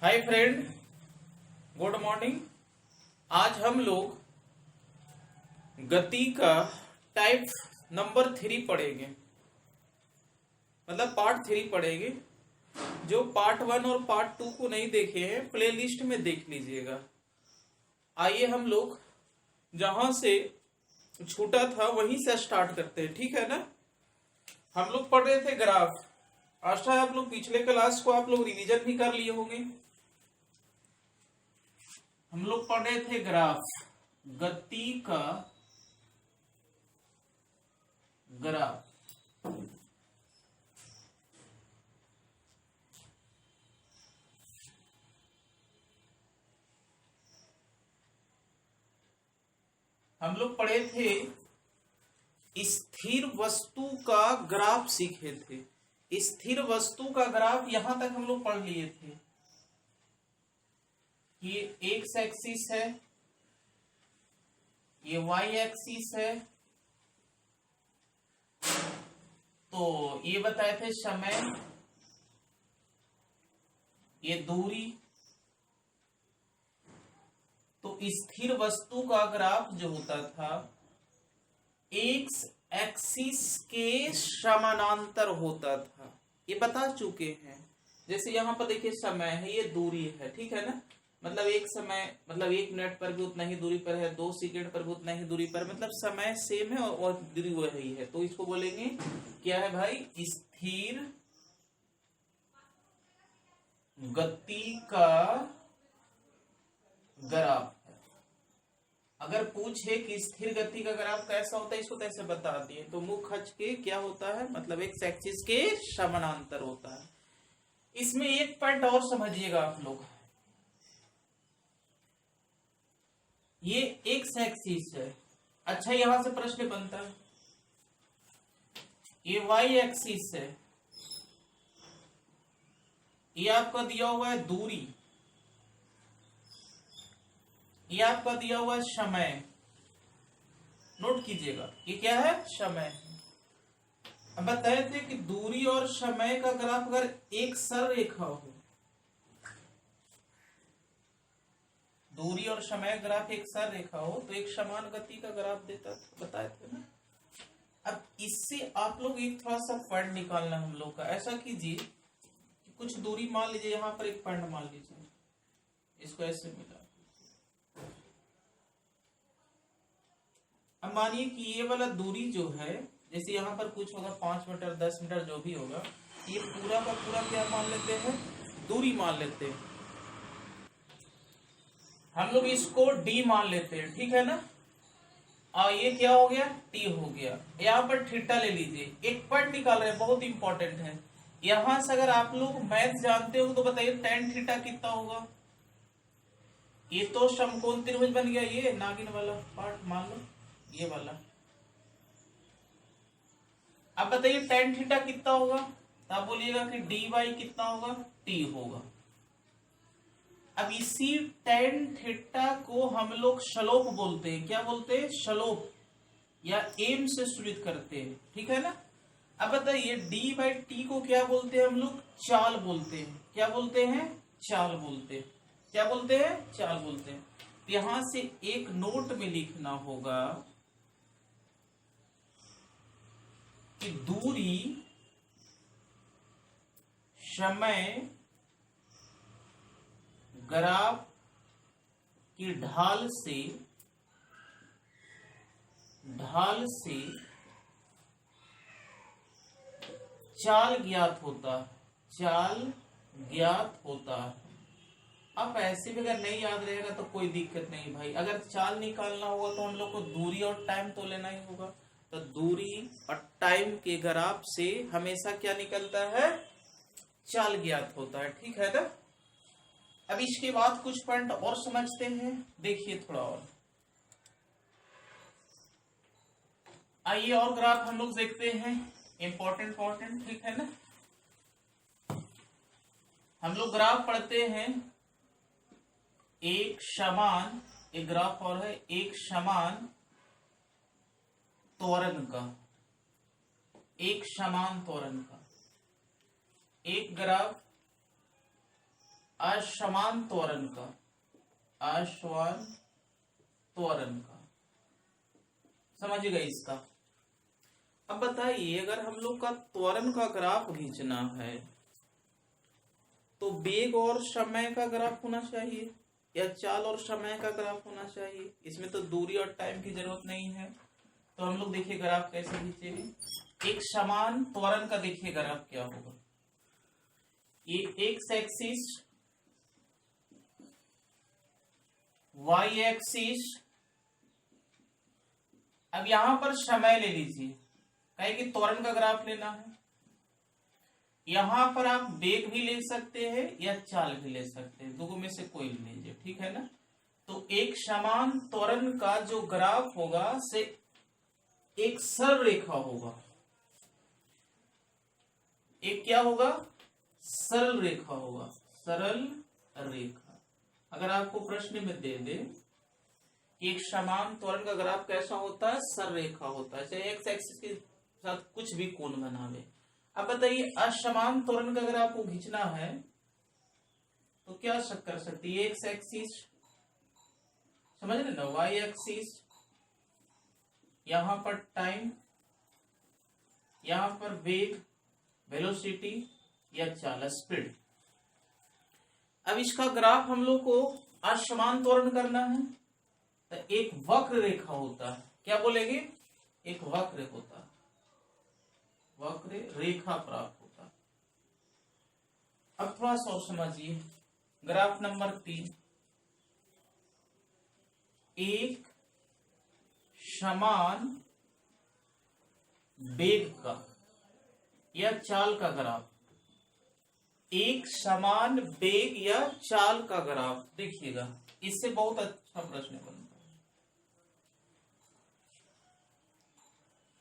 Hi friend, good morning. आज हम लोग गति का टाइप नंबर 3 पढ़ेंगे, मतलब पार्ट 3 पढ़ेंगे। जो पार्ट 1 और पार्ट 2 को नहीं देखे हैं प्लेलिस्ट में देख लीजिएगा। आइए हम लोग जहां से छूटा था वहीं से स्टार्ट करते हैं, ठीक है ना। हम लोग पढ़ रहे थे ग्राफ। आशा है आप लोग पिछले क्लास को आप लोग रिवीजन भी कर लिए होंगे। हम लोग पढ़ रहे थे ग्राफ, गति का ग्राफ। हम लोग पढ़े थे स्थिर वस्तु का ग्राफ सीखे थे। स्थिर वस्तु का ग्राफ यहां तक हम लोग पढ़ लिए थे। ये एक्स एक्सिस है, ये वाई एक्सिस है। तो ये बताए थे समय, ये दूरी। तो स्थिर वस्तु का ग्राफ जो होता था एक्स एक्सिस के समानांतर होता था, ये बता चुके हैं। जैसे यहाँ पर देखिए समय है, ये दूरी है, ठीक है ना। मतलब एक समय, मतलब 1 मिनट पर भी उतना ही दूरी पर है, 2 सेकंड पर भी उतना ही दूरी पर, मतलब समय सेम है और दूरी वही है। तो इसको बोलेंगे क्या है भाई, स्थिर गति का ग्राफ है। अगर पूछे कि स्थिर गति का ग्राफ कैसा होता है, इसको कैसे बता दिए, तो मुख अक्ष के क्या होता है, मतलब एक्स एक्सिस के समानांतर होता है। इसमें एक पॉइंट और समझिएगा आप लोग, ये एक्स एक्सिस है। अच्छा, यहां से प्रश्न बनता है, ये वाई एक्सिस है, ये आपका दिया हुआ है दूरी, ये आपका दिया हुआ है समय। नोट कीजिएगा, ये क्या है, समय। अब बताए थे कि दूरी और समय का ग्राफ अगर एक सरल रेखा हो, दूरी और समय ग्राफ एक सरल रेखा हो तो एक समान गति का ग्राफ देता था, बताए थे ना। अब इससे आप लोग एक थोड़ा सा पॉइंट निकालना हम लोग का। ऐसा कीजिए कि कुछ दूरी मान लीजिए, यहां पर एक पॉइंट मान लीजिए, इसको ऐसे मिला। अब मानिए कि ये वाला दूरी जो है, जैसे यहाँ पर कुछ होगा 5 मीटर 10 मीटर जो भी होगा, ये पूरा का पूरा क्या मान लेते हैं, दूरी मान लेते हैं। हम लोग इसको d मान लेते हैं, ठीक है ना। और ये क्या हो गया, t हो गया। यहाँ पर थीटा ले लीजिए। एक पॉइंट निकाल रहे हैं, बहुत इंपॉर्टेंट है। यहां से अगर आप लोग मैथ जानते हो तो बताइए tan थीटा कितना होगा। ये तो समकोण त्रिभुज बन गया, ये नागिन वाला पार्ट मान लो, ये वाला। अब बताइए tan थीटा कितना होगा, तो आप बोलिएगा कि dy कितना होगा, t होगा। अब इसी tan थीटा को हम लोग श्लोप बोलते हैं। क्या बोलते हैं, श्लोप, या एम से सूचित करते हैं, ठीक है ना। अब बताइए d/t को क्या बोलते हैं हम लोग, चाल बोलते हैं। क्या बोलते हैं, चाल बोलते हैं। क्या बोलते हैं, चाल बोलते हैं। तो यहां से एक नोट में लिखना होगा कि दूरी, समय, ग्राफ की ढाल से चाल ज्ञात होता है, चाल ज्ञात होता है। अब ऐसे भी अगर नहीं याद रहेगा तो कोई दिक्कत नहीं भाई। अगर चाल निकालना होगा तो हम लोग को दूरी और टाइम तो लेना ही होगा। तो दूरी और टाइम के ग्राफ से हमेशा क्या निकलता है, चाल ज्ञात होता है, ठीक है ना। अब इसके बाद कुछ पॉइंट और समझते हैं, देखिए थोड़ा और। आइए और ग्राफ हम लोग देखते हैं, इंपॉर्टेंट, ठीक है ना। हम लोग ग्राफ पढ़ते हैं एक समान, एक ग्राफ और है एक समान त्वरण का, एक समान त्वरण का। एक ग्राफ असमान त्वरण का, असमान त्वरण का, समझिएगा इसका। अब बताइए अगर हम लोग का त्वरण का ग्राफ खींचना है तो वेग और समय का ग्राफ होना चाहिए या चाल और समय का ग्राफ होना चाहिए। इसमें तो दूरी और टाइम की जरूरत नहीं है। तो हम लोग देखिए ग्राफ कैसे खींचेंगे। एक समान त्वरण का देखिए ग्राफ क्या होगा। ये एक्स एक्सिस, वाई एक्सिस। अब यहां पर समय ले लीजिए, कहे कि त्वरण का ग्राफ लेना है। यहां पर आप वेग भी ले सकते हैं या चाल भी ले सकते हैं, दोनों में से कोई भी लीजिए, ठीक है ना। तो एक समान त्वरण का जो ग्राफ होगा से एक सरल रेखा होगा। एक क्या होगा? सरल रेखा होगा, सरल रेखा। अगर आपको प्रश्न में दे दे कि एक समान त्वरण का ग्राफ कैसा होता है, सरल रेखा होता है, चाहे एक्स एक्सिस के साथ कुछ भी कोण बनावे। अब बताइए असमान त्वरण का अगर आपको खींचना है तो क्या कर सकती है? एक्स एक्सिस समझ रहे ना, वाई एक्सिस, यहां पर टाइम, यहां पर वेग, वेलोसिटी या चाल, स्पीड। अब इसका ग्राफ हम लोग को असमान त्वरण करना है तो एक वक्र रेखा होता है, क्या बोलेंगे? एक वक्र होता है, वक्र रेखा प्राप्त होता है। अब थोड़ा सा और समझिए, ग्राफ नंबर 3, एक समान वेग का या चाल का ग्राफ, एक समान वेग या चाल का ग्राफ। देखिएगा इससे बहुत अच्छा प्रश्न बनता है।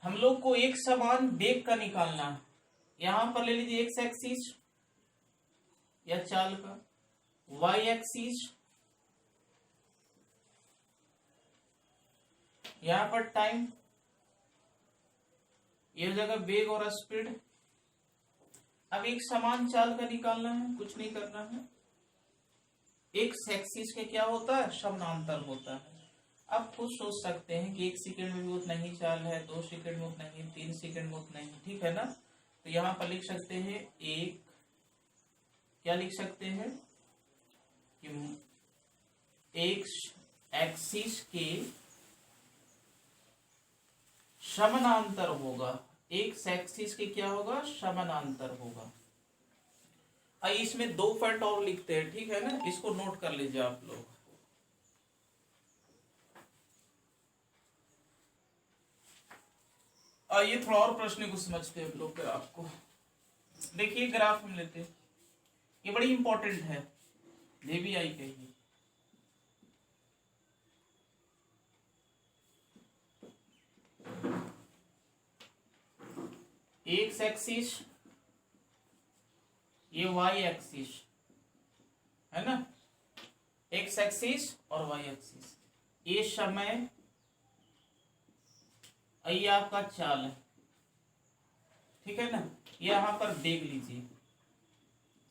हम लोग को एक समान वेग का निकालना है। यहां पर ले लीजिए एक्स एक्सिस या चाल का, वाई एक्सिस, यहां पर टाइम, यह जगह वेग और स्पीड। अब एक समान चाल का निकालना है, कुछ नहीं करना है। एक्स एक्सिस के क्या होता है? समानांतर होता है। आप खुद सोच सकते हैं कि 1 सेकंड में भी उतना ही चाल है, 2 सेकंड में उतना ही, 3 सेकंड में उतना ही, ठीक है ना। तो यहां पर लिख सकते हैं एक, क्या लिख सकते हैं कि एक्स एक्सिस के समानांतर होगा, एक्स एक्सिस के क्या होगा? समानांतर होगा। इसमें 2 पॉइंट और लिखते हैं, ठीक है ना, इसको नोट कर लीजिए आप लोग। आइए थोड़ा और प्रश्न को समझते हैं हम लोग ग्राफ को। देखिए ग्राफ हम लेते हैं, ये बड़ी इंपॉर्टेंट है, ये भी आई कही। एक्स एक्सिस, ये वाई एक्सिस है ना, एक्स एक्सिस और वाई एक्सिस। ये समय, ये आपका चाल है, ठीक है ना। यहां पर वेग लीजिए,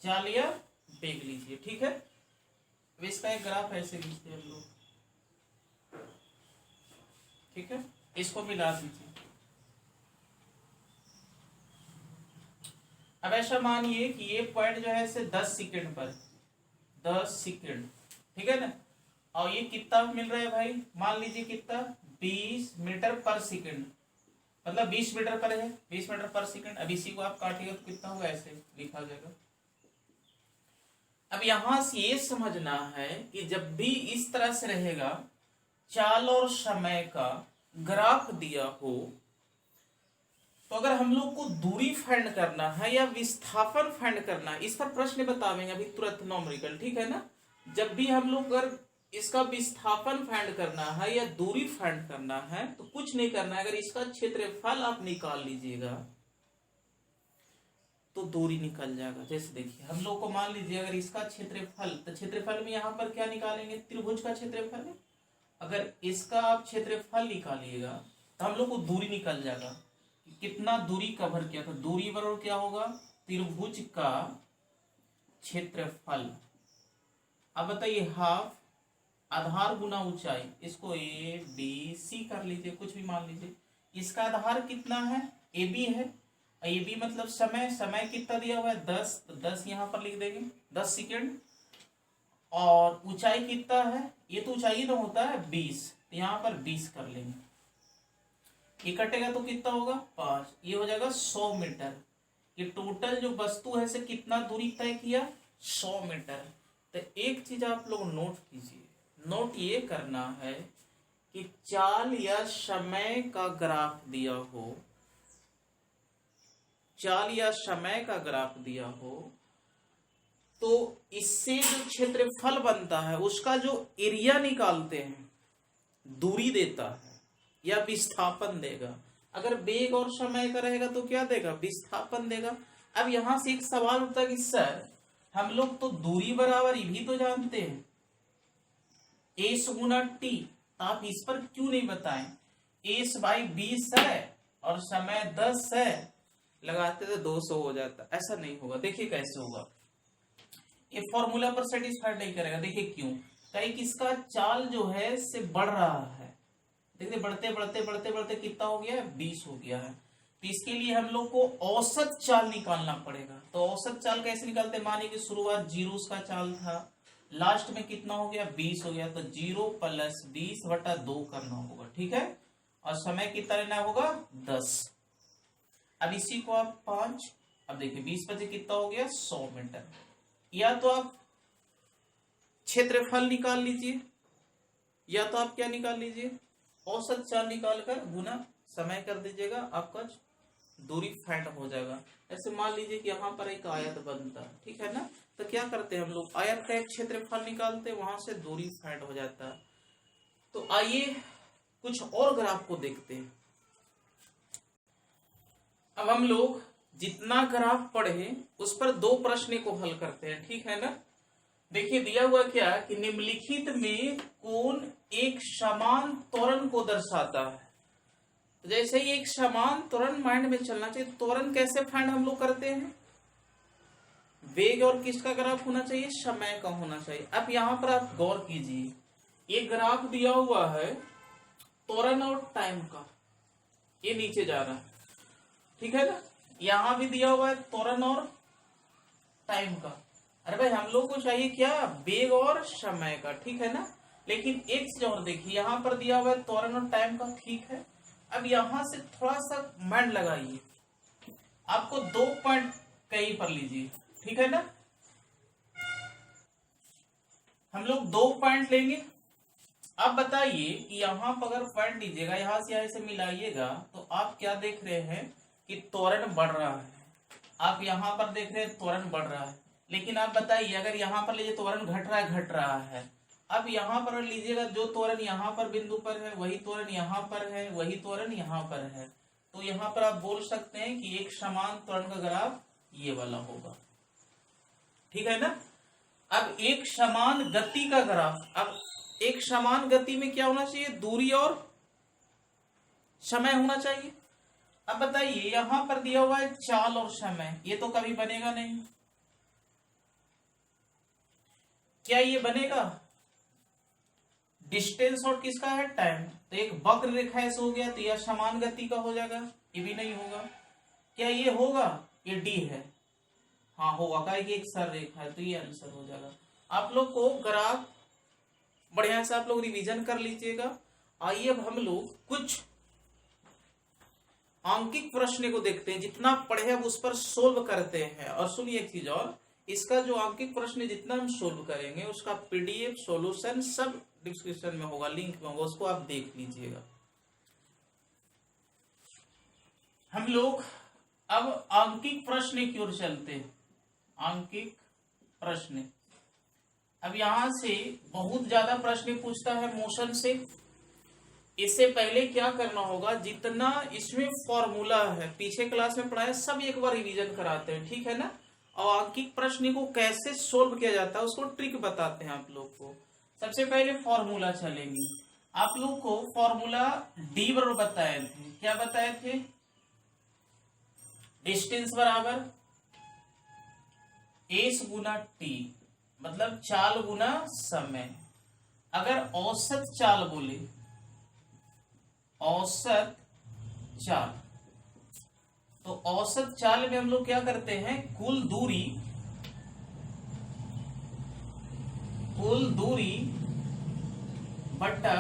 चाल या वेग लीजिए, ठीक है। अब इसका एक ग्राफ ऐसे खींचते हैं हम लोग, ठीक है। इसको मिला दीजिए। अब ऐसा मानिए कि ये पॉइंट जो है से 10 सेकंड पर, 10 सेकंड, ठीक है ना। और ये कितना मिल रहा है भाई? मान लीजिए कितना, 20 मीटर पर सेकंड, मतलब 20 मीटर पर है, 20 मीटर पर सेकंड। अब इसी को आप काटिएगा तो कितना होगा? ऐसे लिखा जाएगा। अब यहां से ये समझना है कि जब भी इस तरह से रहेगा, चाल और समय का ग्राफ दिया हो, तो अगर हम लोग को दूरी फाइंड करना है या विस्थापन फाइंड करना है, इस पर प्रश्न बतावेंगे अभी तुरंत न्यूमेरिकल, ठीक है ना। जब भी हम लोग अगर इसका विस्थापन फाइंड करना है या दूरी फाइंड करना है तो कुछ नहीं करना है, अगर इसका क्षेत्रफल आप निकाल लीजिएगा तो दूरी निकल जाएगा। जैसे देखिए हम लोग को मान लीजिए अगर इसका क्षेत्रफल, तो क्षेत्रफल में यहाँ पर क्या निकालेंगे? त्रिभुज का क्षेत्रफल है। अगर इसका आप क्षेत्रफल निकालिएगा तो हम लोग को दूरी निकल जाएगा, कितना दूरी कवर किया था। दूरी बराबर क्या होगा? त्रिभुज का क्षेत्रफल, अब बताइए हाफ आधार गुना ऊंचाई, इसको ए बी सी कर लीजिए, कुछ भी मान लीजिए। इसका आधार कितना है, ए बी है, ए बी मतलब समय, समय कितना दिया हुआ है 10, तो 10 यहाँ पर लिख देंगे 10 सेकेंड। और ऊंचाई कितना है, ये तो ऊंचाई तो होता है 20, तो यहाँ पर 20 कर लेंगे। ये कटेगा तो कितना होगा 5, ये हो जाएगा 100 मीटर। ये टोटल जो वस्तु है से कितना दूरी तय किया 100 मीटर। तो एक चीज आप लोग नोट कीजिए, नोट ये करना है कि चाल या समय का ग्राफ दिया हो, चाल या समय का ग्राफ दिया हो, तो इससे जो क्षेत्रफल बनता है उसका जो एरिया निकालते हैं, दूरी देता है या विस्थापन देगा। अगर वेग और समय का रहेगा तो क्या देगा, विस्थापन देगा। अब यहां से एक सवाल उठता है कि सर हम लोग तो दूरी बराबर ये भी तो जानते हैं, एस गुना टी, आप इस पर क्यों नहीं बताएं। एस बाई 20 है और समय 10 है, लगाते तो 200 हो जाता। ऐसा नहीं होगा, देखिए कैसे होगा। ये फॉर्मूला पर सेटिस्फाइड नहीं करेगा, देखिए क्यों, कहीं किसका चाल जो है से बढ़ रहा है। देखिए बढ़ते बढ़ते बढ़ते बढ़ते कितना हो गया है 20 हो गया है। तो इसके लिए हम लोग को औसत चाल निकालना पड़ेगा। तो औसत चाल कैसे निकालते हैं, मानिए कि शुरुआत 0 का चाल था, लास्ट में कितना हो गया 20 हो गया, तो 0 + 20/2 करना होगा, ठीक है। और समय कितना लेना होगा 10। अब इसी को आप 5, अब देखिए 20 बजे कितना हो गया 100 मीटर। या तो आप क्षेत्रफल निकाल लीजिए, या तो आप क्या निकाल लीजिए, औसत चाल निकालकर गुना समय कर दीजिएगा, आपका दूरी फाइंड हो जाएगा। ऐसे मान लीजिए कि यहाँ पर एक आयत बनता है, ठीक है ना, तो क्या करते हैं हम लोग, आयत का एक क्षेत्रफल निकालते हैं, वहां से दूरी फाइंड हो जाता है। तो आइए कुछ और ग्राफ को देखते हैं। अब हम लोग जितना ग्राफ पढ़े उस पर 2 प्रश्न को हल करते हैं, ठीक है ना। देखिए दिया हुआ क्या कि निम्नलिखित में कौन एक समान त्वरण को दर्शाता है। तो जैसे ही एक समान त्वरण माइंड में चलना चाहिए। त्वरण कैसे फाइंड हम लोग करते हैं, वेग और किसका ग्राफ होना चाहिए, समय का होना चाहिए। अब यहां पर आप गौर कीजिए, ये ग्राफ दिया हुआ है त्वरण और टाइम का, ये नीचे जा रहा है, ठीक है ना। यहां भी दिया हुआ है त्वरण और टाइम का। अरे भाई हम लोग को चाहिए क्या, वेग और समय का, ठीक है ना। लेकिन एक चीज और देखिए, यहां पर दिया हुआ है त्वरण और टाइम का, ठीक है। अब यहां से थोड़ा सा माइंड लगाइए, आपको 2 पॉइंट कहीं पर लीजिए, ठीक है ना। हम लोग 2 पॉइंट लेंगे। अब बताइए कि यहां पर अगर पॉइंट लीजिएगा, यहां से यहां से मिलाइएगा, तो आप क्या देख रहे हैं कि त्वरण बढ़ रहा है। आप यहां पर देख रहे हैं त्वरण बढ़ रहा है, लेकिन आप बताइए अगर यहां पर लीजिए त्वरण घट रहा है, घट रहा है। अब यहां पर लीजिएगा, जो त्वरण यहां पर बिंदु पर है वही त्वरण यहां पर है, वही त्वरण यहां पर है। तो यहां पर आप बोल सकते हैं कि एक समान त्वरण का ग्राफ ये वाला होगा, ठीक है ना। अब एक समान गति का ग्राफ, अब एक समान गति में क्या होना चाहिए, दूरी और समय होना चाहिए। अब बताइए यहां पर दिया हुआ है चाल और समय, ये तो कभी बनेगा नहीं, क्या ये बनेगा, डिस्टेंस और किसका है टाइम। तो एक वक्र रेखा ऐसे हो गया, तो यह समान गति का हो जाएगा, ये भी नहीं होगा। क्या ये होगा, ये डी है, हाँ होगा, क्या एक सर रेखा है, तो ये आंसर हो जाएगा। आप लोग को ग्राफ बढ़िया से आप लोग रिवीजन कर लीजिएगा। आइए अब हम लोग कुछ आंकिक प्रश्न को देखते हैं, जितना पढ़े अब उस पर सोल्व करते हैं। और सुनिए एक चीज और, इसका जो आंकिक प्रश्न जितना हम सोल्व करेंगे उसका पीडीएफ सॉल्यूशन सब डिस्क्रिप्शन में होगा, लिंक में होगा, उसको आप देख लीजिएगा। हम लोग अब आंकिक प्रश्न की ओर चलते हैं। आंकिक प्रश्न, अब यहां से बहुत ज्यादा प्रश्न पूछता है मोशन से। इससे पहले क्या करना होगा, जितना इसमें फॉर्मूला है पीछे क्लास में पढ़ाया सब एक बार रिवीजन कराते हैं, ठीक है ना। और आंकिक प्रश्न को कैसे सोल्व किया जाता है उसको ट्रिक बताते हैं आप लोग को। सबसे पहले फॉर्मूला चलेंगे। आप लोग को फॉर्मूला डी बराबर बताए थे, क्या बताए थे, डिस्टेंस बराबर एस गुना टी मतलब चाल गुना समय। अगर औसत चाल बोले, औसत चाल, तो औसत चाल में हम लोग क्या करते हैं, कुल दूरी बटा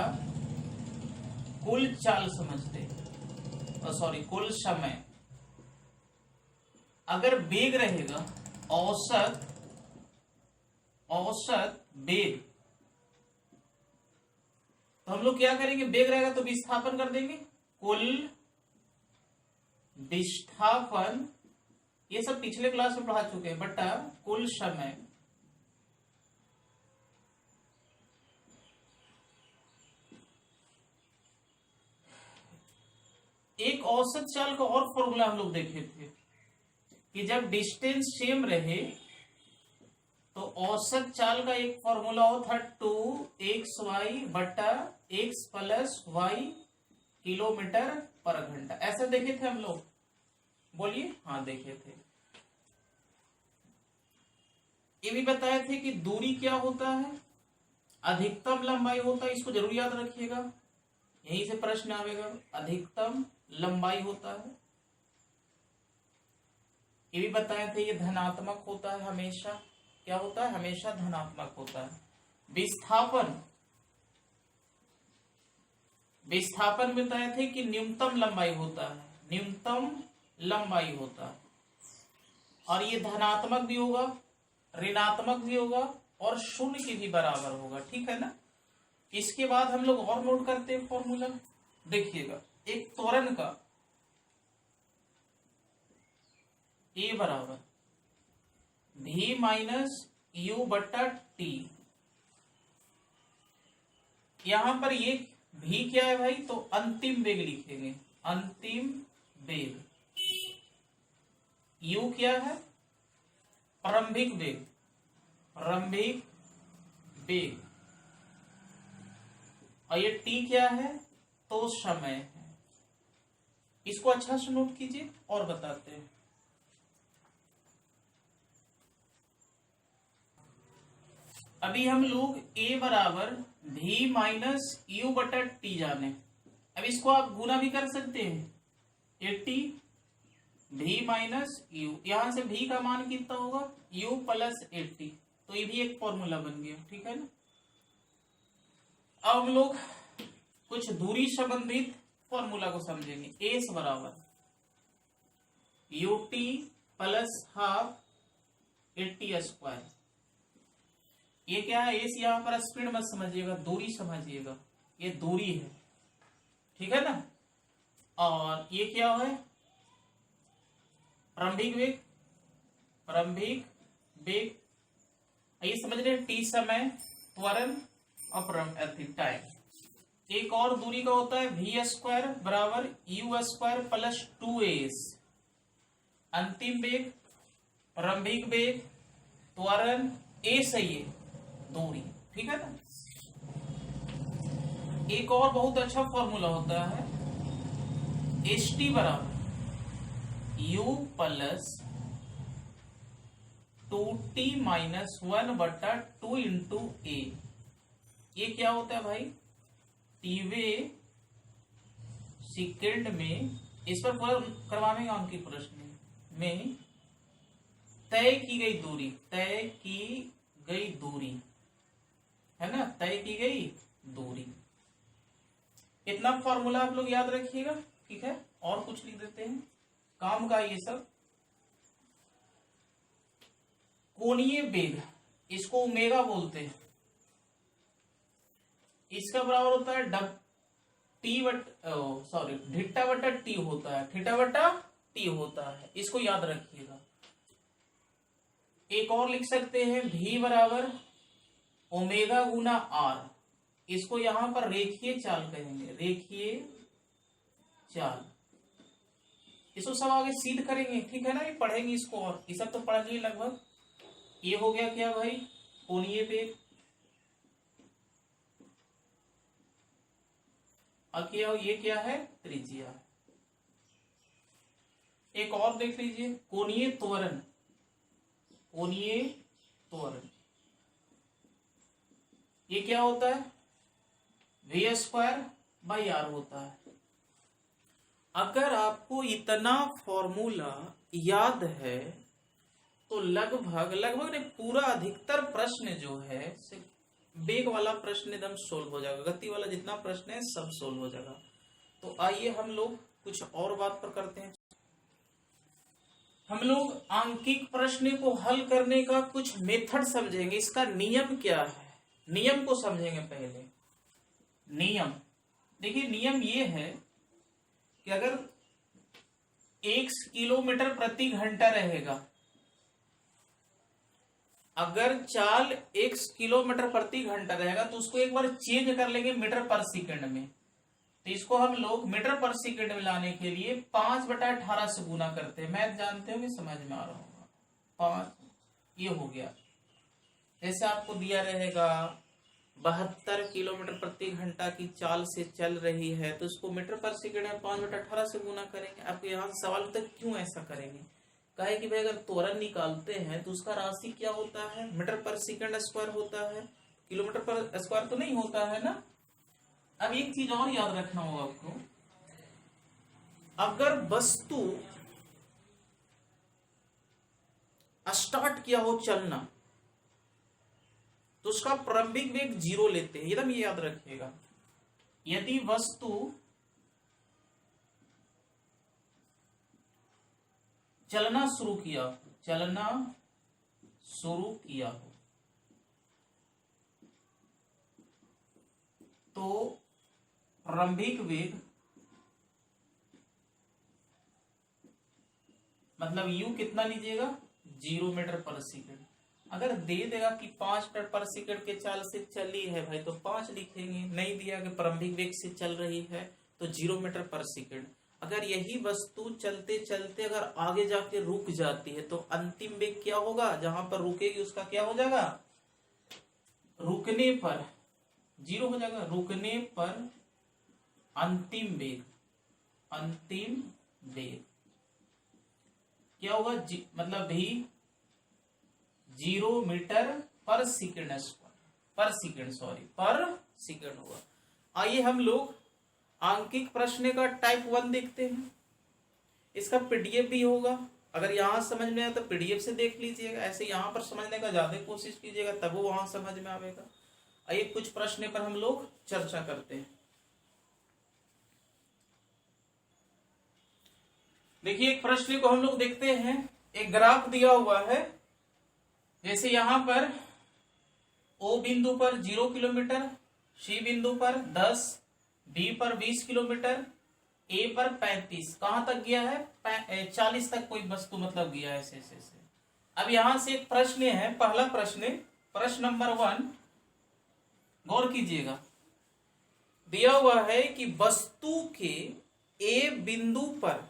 कुल चाल समझते हैं, सॉरी कुल समय। अगर वेग रहेगा, औसत वेग, तो हम लोग क्या करेंगे, वेग रहेगा तो विस्थापन कर देंगे, कुल विस्थापन, ये सब पिछले क्लास में पढ़ा चुके हैं, बटा कुल समय। एक औसत चाल का और फॉर्मूला हम लोग देखे थे कि जब डिस्टेंस सेम रहे तो औसत चाल का एक फॉर्मूला होता 2xy बटा x प्लस वाई किलोमीटर पर घंटा। ऐसा देखे थे हम लोग, बोलिए। हाँ देखे थे। ये भी बताए थे कि दूरी क्या होता है, अधिकतम लंबाई होता है, इसको जरूर याद रखिएगा, यहीं से प्रश्न आएगा, अधिकतम लंबाई होता है। ये भी बताए थे ये धनात्मक होता है हमेशा, क्या होता है, हमेशा धनात्मक होता है। विस्थापन बताए थे कि न्यूनतम लंबाई होता है, न्यूनतम लंबाई होता है, और ये धनात्मक भी होगा, ऋणात्मक भी होगा, और शून्य के भी बराबर होगा, ठीक है ना। इसके बाद हम लोग और नोट करते हैं फॉर्मूला, देखिएगा। एक त्वरण का ए बराबर v माइनस यू बट्टा टी। यहां पर ये v क्या है भाई, तो अंतिम वेग लिखेंगे, अंतिम वेग। u क्या है, प्रारंभिक वेग, प्रारंभिक वेग। और ये t क्या है, तो समय है। इसको अच्छा से नोट कीजिए और बताते हैं। अभी हम लोग a बराबर v माइनस यू बटा टी जाने। अब इसको आप गुना भी कर सकते हैं, 80 v माइनस यू, यहां से v का मान कितना होगा, u प्लस 80, तो ये भी एक फॉर्मूला बन गया, ठीक है ना। अब हम लोग कुछ दूरी संबंधित फॉर्मूला को समझेंगे। एस बराबर ut प्लस हाफ 80 स्क्वायर। ये क्या है, एस यहां पर स्पीड मत समझिएगा, दूरी समझिएगा, ये दूरी है, ठीक है ना। और ये क्या है, प्रारंभिक वेग, प्रारंभिक वेग, ये समझ रहे, टी समय, त्वरण और टाइम। एक और दूरी का होता है v स्क्वायर बराबर यू स्क्वायर प्लस 2as। अंतिम वेग, प्रारंभिक वेग, त्वरण, ए सही है, दूरी, ठीक है ना। एक और बहुत अच्छा फॉर्मूला होता है एच टी बराबर यू प्लस 2t माइनस 1 बटा 2 इंटू ए। ये क्या होता है भाई, टीवे सेकेंड में, इस पर पूरा करवाने का अंकित प्रश्न में तय की गई दूरी, तय की गई दूरी है ना, तय की गई दूरी। इतना फॉर्मूला आप लोग याद रखिएगा, ठीक है। और कुछ लिख देते हैं काम का, ये सब कोणीय वेग, इसको ओमेगा बोलते हैं, इसका बराबर होता है dub T but sorry theta बटा टी होता है, थीटा बटा टी होता है, इसको याद रखिएगा। एक और लिख सकते हैं v बराबर ओमेगा गुना आर, इसको यहां पर रेखीय चाल कहेंगे, रेखीय चाल। इसको सब आगे सिद्ध करेंगे, ठीक है ना, ये पढ़ेंगे इसको, और ये सब तो पढ़ लिए लगभग। ये हो गया क्या भाई, कोणीय वेग। ये क्या है, त्रिज्या। एक और देख लीजिए, कोणीय त्वरण, कोणीय त्वरण। ये क्या होता है, v²/r होता है। अगर आपको इतना फॉर्मूला याद है तो लगभग नहीं, पूरा अधिकतर प्रश्न जो है वेग वाला प्रश्न एकदम सोल्व हो जाएगा, गति वाला जितना प्रश्न है सब सोल्व हो जाएगा। तो आइए हम लोग कुछ और बात पर करते हैं। हम लोग आंकिक प्रश्न को हल करने का कुछ मेथड समझेंगे, इसका नियम क्या है, नियम को समझेंगे पहले। नियम देखिए, नियम ये है कि अगर 1 किलोमीटर प्रति घंटा रहेगा, अगर चाल 1 किलोमीटर प्रति घंटा रहेगा तो उसको एक बार चेंज कर लेंगे मीटर पर सेकंड में। तो इसको हम लोग मीटर पर सेकंड में लाने के लिए 5/18 से गुना करते हैं। मैथ जानते होंगे, समझ में आ रहा होगा। 5 ये हो गया। जैसे आपको दिया रहेगा 72 किलोमीटर प्रति घंटा की चाल से चल रही है, तो इसको मीटर पर सेकंड में 5/18 से गुना करेंगे। आपको यहाँ से सवाल होता है क्यों ऐसा करेंगे, कहे कि भाई अगर त्वरण निकालते हैं तो उसका राशि क्या होता है, मीटर पर सेकंड स्क्वायर होता है, किलोमीटर पर स्क्वायर तो नहीं होता है ना। अब एक चीज और याद रखना होगा आपको, अगर वस्तु स्टार्ट किया हो चलना तो उसका प्रारंभिक वेग 0 लेते हैं, एकदम ये याद रखिएगा। यदि वस्तु चलना शुरू किया हो तो प्रारंभिक वेग मतलब u कितना लीजिएगा, 0 मीटर पर सेकंड। अगर दे देगा कि 5 मीटर पर सेकंड के चाल से चली है भाई तो 5 लिखेंगे, नहीं दिया कि प्रारंभिक वेग से चल रही है तो 0 मीटर पर सेकंड। अगर यही वस्तु चलते चलते अगर आगे जाके रुक जाती है तो अंतिम वेग क्या होगा, जहां पर रुकेगी उसका क्या हो जाएगा, रुकने पर 0 हो जाएगा। रुकने पर अंतिम वेग क्या होगा, मतलब भी 0 मीटर पर सेकंड होगा। आइए हम लोग आंकिक प्रश्न का टाइप 1 देखते हैं। इसका पीडीएफ भी होगा, अगर यहां समझ में आया तो पीडीएफ से देख लीजिएगा, ऐसे यहां पर समझने का ज्यादा कोशिश कीजिएगा तब वो वहां समझ में आएगा। आइए कुछ प्रश्न पर हम लोग चर्चा करते हैं। देखिए एक प्रश्न को हम लोग देखते हैं, एक ग्राफ दिया हुआ है। जैसे यहां पर O बिंदु पर 0 किलोमीटर, C बिंदु पर 10, B पर 20 किलोमीटर, A पर 35, कहां तक गया है, 40 तक कोई वस्तु मतलब गया है ऐसे। अब यहां से एक प्रश्न है, पहला प्रश्न नंबर 1, गौर कीजिएगा। दिया हुआ है कि वस्तु के A बिंदु पर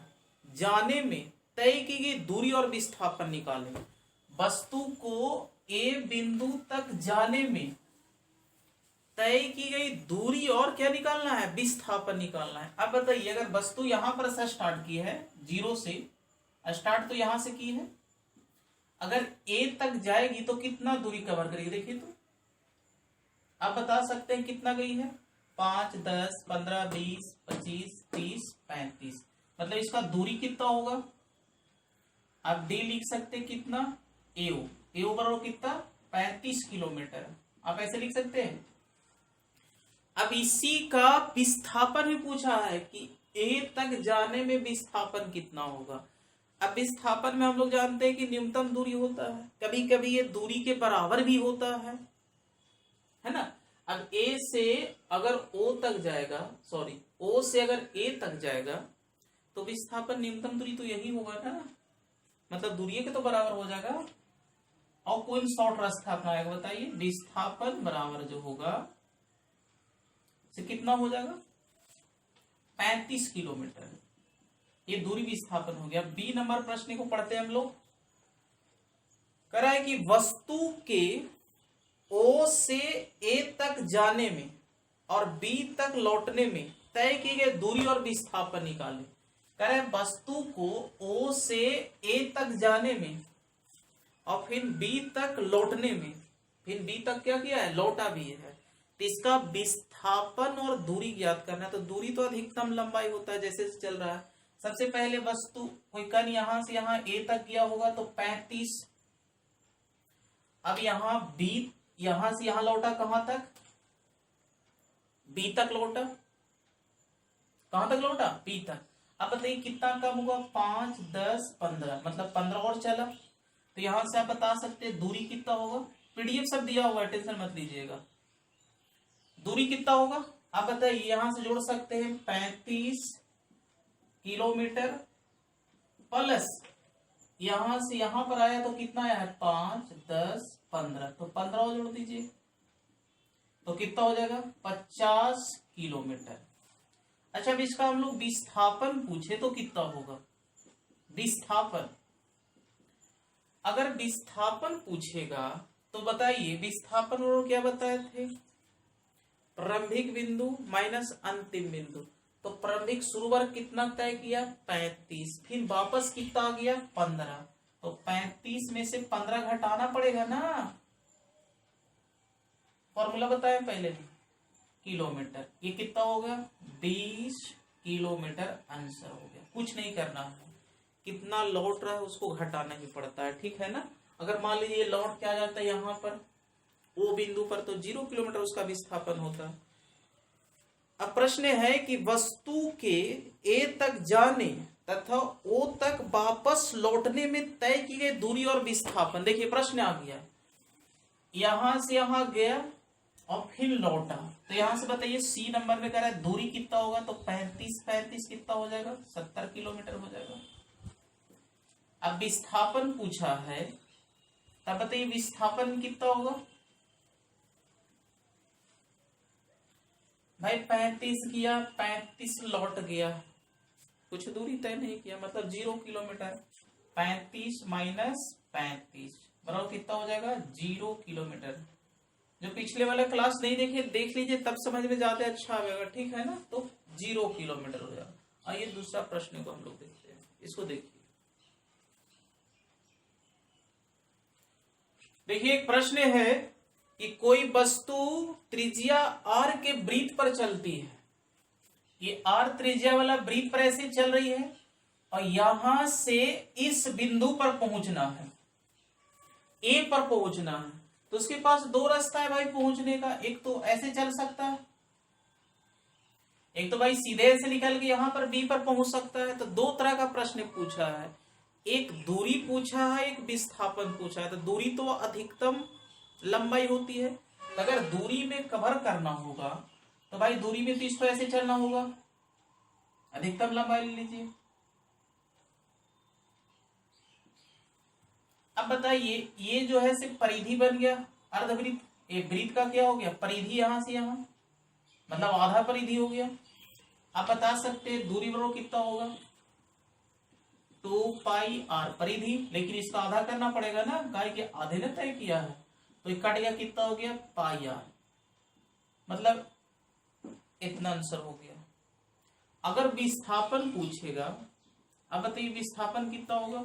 जाने में तय की गई दूरी और विस्थापन निकालें। वस्तु को A बिंदु तक जाने में तय की गई दूरी और क्या निकालना है, विस्थापन निकालना है। अब बताइए अगर वस्तु यहां पर से स्टार्ट की है, 0 से स्टार्ट तो यहां से की है, अगर A तक जाएगी तो कितना दूरी कवर करेगी, देखिए तो आप बता सकते हैं कितना गई है, 5, 10, 15, 20, 25, 30, 35, मतलब इसका दूरी कितना होगा। आप D लिख सकते हैं कितना, AO बराबर कितना, 35 किलोमीटर, आप ऐसे लिख सकते हैं। अब इसी का विस्थापन भी पूछा है कि A तक जाने में विस्थापन कितना होगा। अब विस्थापन में हम लोग जानते हैं कि न्यूनतम दूरी होता है, कभी कभी ये दूरी के बराबर भी होता है ना। अब A से अगर O तक जाएगा, O से अगर A तक जाएगा तो विस्थापन न्यूनतम दूरी तो यही होगा ना, मतलब दूरी के तो बराबर हो जाएगा। और कोई शॉर्ट रास्ता अपनाएगा, बताइए विस्थापन बराबर जो होगा से कितना हो जाएगा, 35 किलोमीटर, ये दूरी विस्थापन हो गया। बी नंबर प्रश्न को पढ़ते हैं हम लोग। कह रहा है कि वस्तु के O से A तक जाने में और B तक लौटने में तय की गई दूरी और विस्थापन निकाले। कह रहा है वस्तु को O से A तक जाने में और फिर B तक लौटने में, फिर B तक क्या किया है, लौटा भी है, तो इसका विस्थापन और दूरी ज्ञात करना है। तो दूरी तो अधिकतम लंबाई होता है जैसे चल रहा है। सबसे पहले वस्तु कोई कण यहां से यहां ए तक गया होगा तो 35। अब यहां बी यहां से यहां लौटा कहां तक, बी तक लौटा। कहां तक लौटा, बी तक। अब बताइए कितना कम होगा, 5 10 15, मतलब 15 और चला। तो यहां से आप बता सकते हैं दूरी कितना होगा। पीडीएफ सब दिया हुआ है, टेंशन मत लीजिएगा। दूरी कितना होगा आप बताइए, यहां से जोड़ सकते हैं 35 किलोमीटर प्लस यहां से यहां पर आया तो कितना आया है 5 10 15, तो 15 और जोड़ दीजिए तो कितना हो जाएगा 50 किलोमीटर। अच्छा, अब इसका हम लोग विस्थापन पूछे तो कितना होगा। विस्थापन, अगर विस्थापन पूछेगा तो बताइए विस्थापन और क्या बताए थे, प्रारंभिक बिंदु माइनस अंतिम बिंदु। तो प्रारंभिक शुरू वर्ग कितना तय किया 35, फिर वापस कितना आ गया 15, तो 35 में से 15 घटाना पड़ेगा ना। फॉर्मूला बताया पहले भी, किलोमीटर। ये कितना हो गया 20 किलोमीटर आंसर हो गया। कुछ नहीं करना है, कितना लौट रहा है उसको घटाना ही पड़ता है, ठीक है ना। अगर मान लीजिए लौट के आ जाता है यहाँ पर ओ बिंदु पर तो 0 किलोमीटर उसका विस्थापन होता है। अब प्रश्न है कि वस्तु के ए तक जाने तथा ओ तक वापस लौटने में तय की गई दूरी और विस्थापन। देखिए प्रश्न आ गया, यहां से यहां गया और फिर लौटा, तो यहां से बताइए सी नंबर में कह रहा है दूरी कितना होगा, तो 35 कितना हो जाएगा 70 किलोमीटर हो जाएगा। अब विस्थापन पूछा है तब बताइए विस्थापन कितना होगा भाई, 35 किया 35 लौट गया, कुछ दूरी तय नहीं किया, मतलब 0 किलोमीटर। 35 माइनस 35 बराबर कितना हो जाएगा 0 किलोमीटर। जो पिछले वाला क्लास नहीं देखे देख लीजिए, तब समझ में ज्यादा अच्छा आएगा, ठीक है ना। तो 0 किलोमीटर हो जाएगा। आइए दूसरा प्रश्न को हम लोग देखते हैं, इसको देखिए। देखिए एक प्रश्न है कि कोई वस्तु त्रिज्या r के वृत्त पर चलती है। ये r त्रिज्या वाला वृत्त पर ऐसे चल रही है और यहां से इस बिंदु पर पहुंचना है, A पर पहुंचना है। तो उसके पास दो रास्ता है भाई पहुंचने का, एक तो ऐसे चल सकता है, एक तो भाई सीधे ऐसे निकल के यहां पर B पर पहुंच सकता है। तो दो तरह का प्रश्न पूछा है, एक दूरी पूछा है, एक विस्थापन पूछा है। तो दूरी तो अधिकतम लंबाई होती है, तो अगर दूरी में कवर करना होगा तो भाई दूरी में तो इसको ऐसे चलना होगा, अधिकतम लंबाई ले लीजिए। अब बताइए ये जो है सिर्फ परिधि बन गया अर्धवृत्त, ये वृत्त का क्या हो गया परिधि, यहां से यहां मतलब आधा परिधि हो गया। आप बता सकते हैं दूरी बराबर कितना होगा 2 पाई r परिधि, लेकिन इसका आधा करना पड़ेगा ना, गाय के आधे ने तय किया है, तो ये कट गया कितना हो गया पाई r, मतलब इतना आंसर हो गया। अगर विस्थापन पूछेगा, अब बताइए विस्थापन कितना होगा।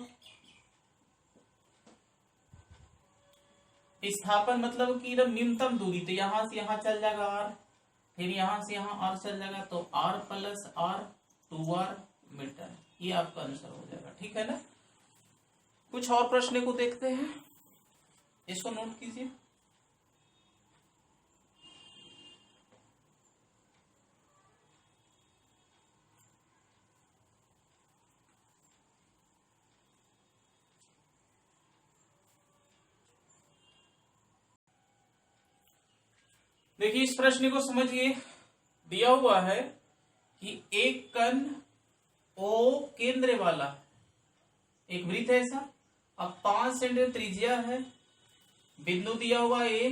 विस्थापन मतलब कि न्यूनतम दूरी, तो यहां से यहां चल जाएगा r, फिर यहां से यहां r चल जाएगा, तो r plus r 2r metre, ये आपका आंसर हो जाएगा, ठीक है ना। कुछ और प्रश्न को देखते हैं, इसको नोट कीजिए। देखिए इस प्रश्न को समझिए, दिया हुआ है कि एक कण O केंद्र वाला एक वृत्त है ऐसा, अब 5 सेंटीमीटर त्रिज्या है, बिंदु दिया हुआ ए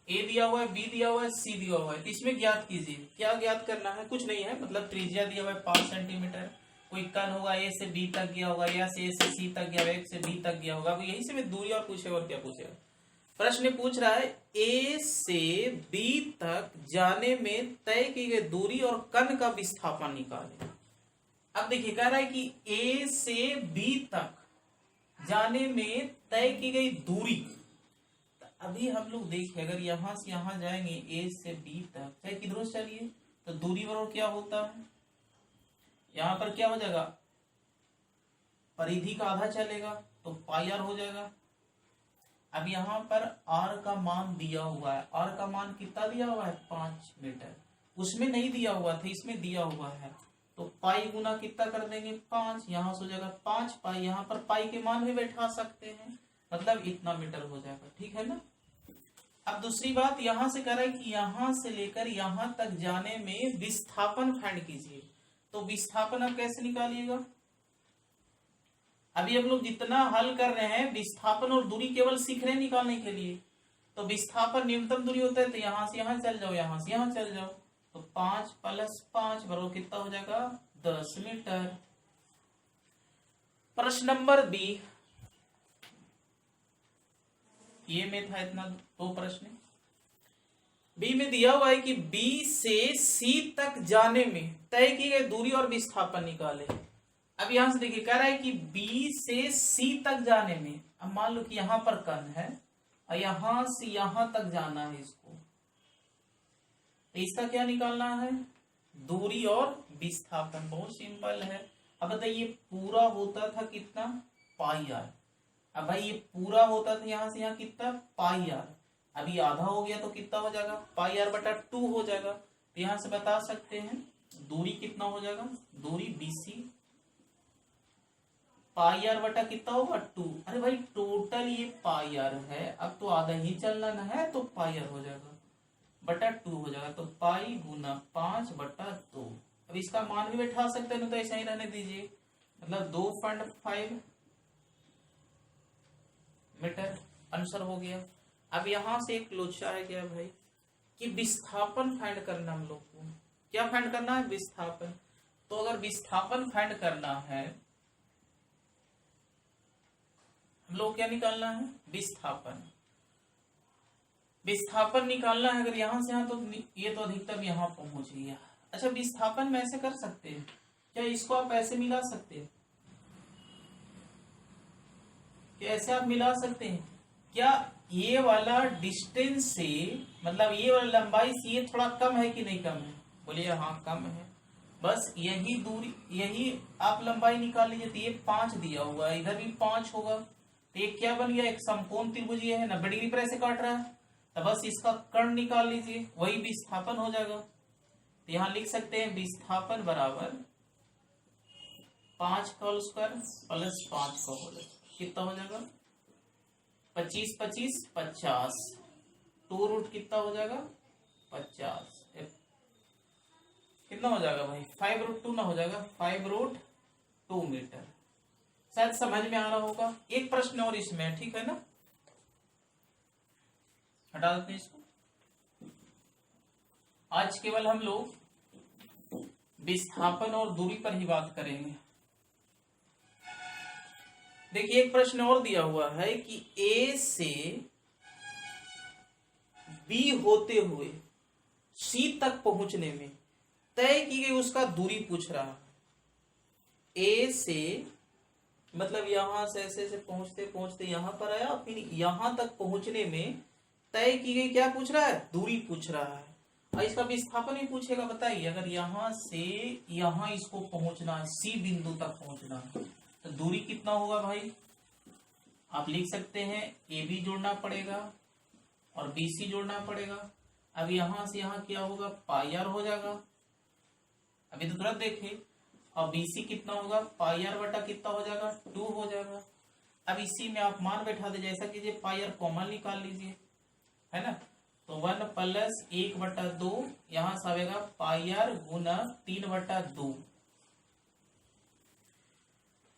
दिया हुआ है, बी दिया हुआ है, सी दिया हुआ है। इसमें ज्ञात कीजिए, क्या ज्ञात करना है, कुछ नहीं है, मतलब त्रिज्या दिया हुआ है 5 सेंटीमीटर, कोई कण होगा ए से बी तक गया होगा, या से ए से सी तक गया होगा, एक से बी तक गया होगा, यही से मैं दूरी और पूछेगा और क्या पूछेगा। प्रश्न पूछ रहा है ए से बी तक जाने में तय की गई दूरी और कण का विस्थापन निकालें। अब देखिए कह रहा है कि ए से बी तक जाने में तय की गई दूरी, अभी हम लोग देखें, अगर यहाँ से यहाँ जाएंगे ए से बी तक, चाहे किधरों से चलिए, तो दूरी बराबर क्या होता है, यहाँ पर क्या हो जाएगा, परिधि का आधा चलेगा तो पाई आर हो जाएगा। अब यहाँ पर आर का मान दिया हुआ है, आर का मान कितना दिया हुआ है 5 मीटर, उसमें नहीं दिया हुआ था, इसमें दिया हुआ है, तो पाई गुना कितना कर देंगे 5, यहाँ से हो जाएगा 5 पाई, यहाँ पर पाई के मान भी बैठा सकते हैं, मतलब इतना मीटर हो जाएगा, ठीक है ना। अब दूसरी बात यहां से कह रहा है कि यहां से लेकर यहां तक जाने में विस्थापन फाइंड कीजिए, तो विस्थापन आप कैसे निकालिएगा, अभी हम लोग जितना हल कर रहे हैं विस्थापन और दूरी केवल सीख रहे हैं निकालने के लिए, तो विस्थापन न्यूनतम दूरी होता है, तो यहां से यहां चल जाओ, यहां से यहां चल जाओ, तो 5 + 5 बराबर कितना हो जाएगा 10 मीटर। प्रश्न नंबर बी, ये में था इतना 2 प्रश्न। बी में दिया हुआ है कि बी से सी तक जाने में तय की गई दूरी और विस्थापन निकाले। अब यहां से देखिए कह रहा है कि बी से सी तक जाने में, अब मान लो कि यहां पर कण है और यहां से यहां तक जाना है इसको, तो इसका क्या निकालना है, दूरी और विस्थापन, बहुत सिंपल है। अब बताइए पूरा होता था कितना पाई आर, अब भाई ये पूरा होता था यहां से यहाँ कितना पाई आर, अभी आधा हो गया तो कितना हो जाएगा पाई आर बटा 2 हो जाएगा, तो यहां से बता सकते हैं दूरी कितना हो जाएगा, दूरी BC पाई आर बटा कितना होगा 2, अरे भाई टोटल ये पाई आर है, अब तो आधा ही चलना न है, तो पाई आर हो जाएगा बटा 2 हो जाएगा, तो पाई गुना 5 बटा 2। अब इसका मान भी बैठा सकते हैं, तो ऐसा ही रहने दीजिए, मतलब 2.5 मीटर आंसर हो गया। अब यहां से एक लोचा है क्या भाई, कि विस्थापन फाइंड करना, हम लोग को क्या फाइंड करना है, विस्थापन। तो अगर विस्थापन फाइंड करना है, हम लोग क्या निकालना है, विस्थापन, विस्थापन निकालना है। अगर यहां से यहां तो ये तो अधिकतम यहां पहुंच गया। अच्छा विस्थापन में ऐसे कर सकते हैं क्या, इसको आप ऐसे मिला सकते हैं क्या, ऐसे आप मिला सकते हैं क्या, ये वाला डिस्टेंस से, मतलब ये वाला लंबाई से ये थोड़ा कम है कि नहीं कम है, बोलिए हाँ कम है, बस यही दूरी, यही आप लंबाई निकाल लीजिए, तो ये 5 दिया हुआ है, इधर भी 5 होगा, तो ये क्या बन गया, एक समकोण त्रिभुज ये है, 90 डिग्री पर ऐसे काट रहा है, तो बस इसका कर्ण निकाल लीजिए, वही विस्थापन हो जाएगा। तो यहां लिख सकते हैं विस्थापन बराबर 5 का होल स्क्वायर प्लस 5 का होल, कितना हो जाएगा 25 25 50, 2 रूट कितना हो जाएगा 50, कितना हो जाएगा भाई 5√2 ना हो जाएगा 5√2 मीटर। शायद समझ में आ रहा होगा। एक प्रश्न और इसमें, ठीक है ना, हटा देते हैं इसको। आज केवल हम लोग विस्थापन और दूरी पर ही बात करेंगे। देखिए एक प्रश्न और दिया हुआ है कि ए से बी होते हुए सी तक पहुंचने में तय की गई उसका दूरी पूछ रहा है। ए से मतलब यहां से ऐसे ऐसे पहुंचते पहुंचते यहां पर आया, फिर यहां तक पहुंचने में तय की गई क्या पूछ रहा है, दूरी पूछ रहा है, और इसका विस्थापन भी पूछेगा। बताइए अगर यहां से यहां इसको पहुंचना है, सी बिंदु तक पहुंचना है, तो दूरी कितना होगा भाई, आप लिख सकते हैं ए बी जोड़ना पड़ेगा और बी सी जोड़ना पड़ेगा। अब यहां से यहां क्या होगा पाई आर हो जाएगा, अभी तो तुरंत देखे, और BC कितना होगा पाई आर बटा कितना हो जाएगा 2 हो जाएगा। अब इसी में आप मान बैठा दे, जैसा कीजिए पाई आर कॉमन निकाल लीजिए, है ना, तो 1 + 1/2 यहां से आएगा पाई आर गुना 3/2,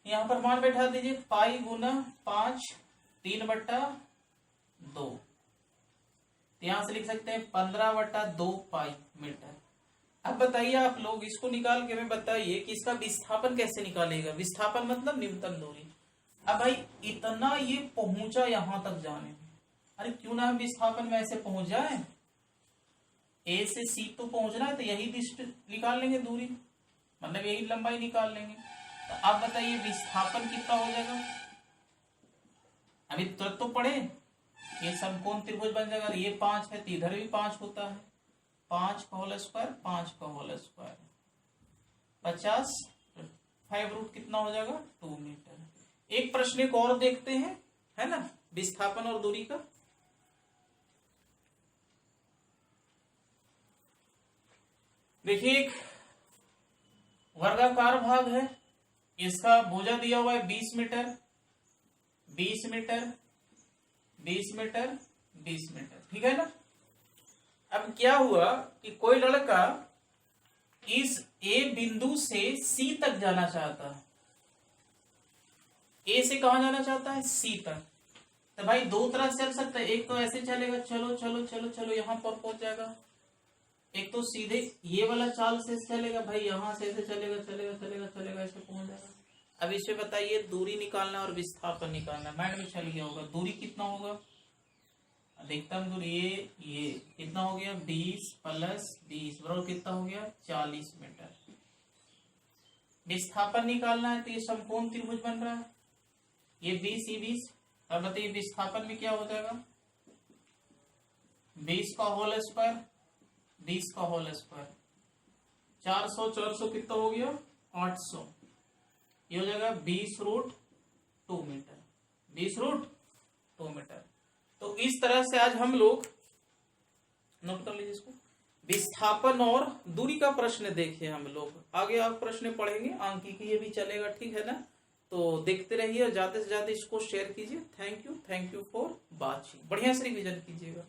यहां पर मान बैठा दीजिए पाई गुना 5 3/2, यहां से लिख सकते हैं 15/2 पाई मीटर। अब बताइए आप लोग इसको निकाल के हमें बताइए कि इसका विस्थापन कैसे निकालेगा। विस्थापन मतलब न्यूनतम दूरी। अब भाई इतना ये पहुंचा यहां तक जाने में, अरे क्यों ना हम विस्थापन में ऐसे पहुंच जाए, ए से सी तो पहुंचना है, तो यही निकाल लेंगे दूरी, मतलब यही लंबाई निकाल लेंगे। तो आप बताइए विस्थापन कितना हो जाएगा, अभी तुरंत तो पढ़े, ये समकोण त्रिभुज बन जाएगा। ये 5 है तो इधर भी 5 होता है, 5 का होल स्क्वायर 5 का होल स्क्वायर 50, 5 रूट कितना हो जाएगा 2 मीटर। एक प्रश्न एक और देखते हैं, है ना, विस्थापन और दूरी का। देखिए एक वर्गाकार भाग है, इसका भुजा दिया हुआ है 20 मीटर 20 मीटर 20 मीटर 20 मीटर, ठीक है ना। अब क्या हुआ कि कोई लड़का इस ए बिंदु से सी तक जाना चाहता है, ए से कहां जाना चाहता है, सी तक। तो भाई दो तरह से चल सकता है, एक तो ऐसे चलेगा, चलो चलो चलो चलो यहां पर पहुंच जाएगा, एक तो सीधे ये वाला चाल से चलेगा, भाई यहां से ऐसे चलेगा चलेगा चलेगा चलेगा ऐसे पहुंच जाएगा। अब इसे बताइए दूरी निकालना और विस्थापन निकालना, माइंड में चल गया होगा। दूरी कितना होगा, अधिकतम दूरी ये कितना हो गया 20 + 20 बराबर कितना हो गया 40 मीटर। विस्थापन निकालना है तो ये समकोण त्रिभुज बन रहा है, ये 20 ये 20। अब बताइए विस्थापन में क्या हो जाएगा, 20 का होल स्क्वायर 20 का होल स्क्वायर 400 400 कितना हो गया 800, ये हो जाएगा 20 रूट 2 मीटर 20 रूट 2 मीटर। तो इस तरह से आज हम लोग नोट कर लीजिए इसको, विस्थापन और दूरी का प्रश्न देखे हम लोग। आगे आप प्रश्न पढ़ेंगे अंकिकी, ये भी चलेगा, ठीक है ना। तो देखते रहिए, ज्यादा से ज्यादा इसको शेयर कीजिए। थैंक यू फॉर वॉचिंग, बढ़िया से रिवीजन कीजिएगा।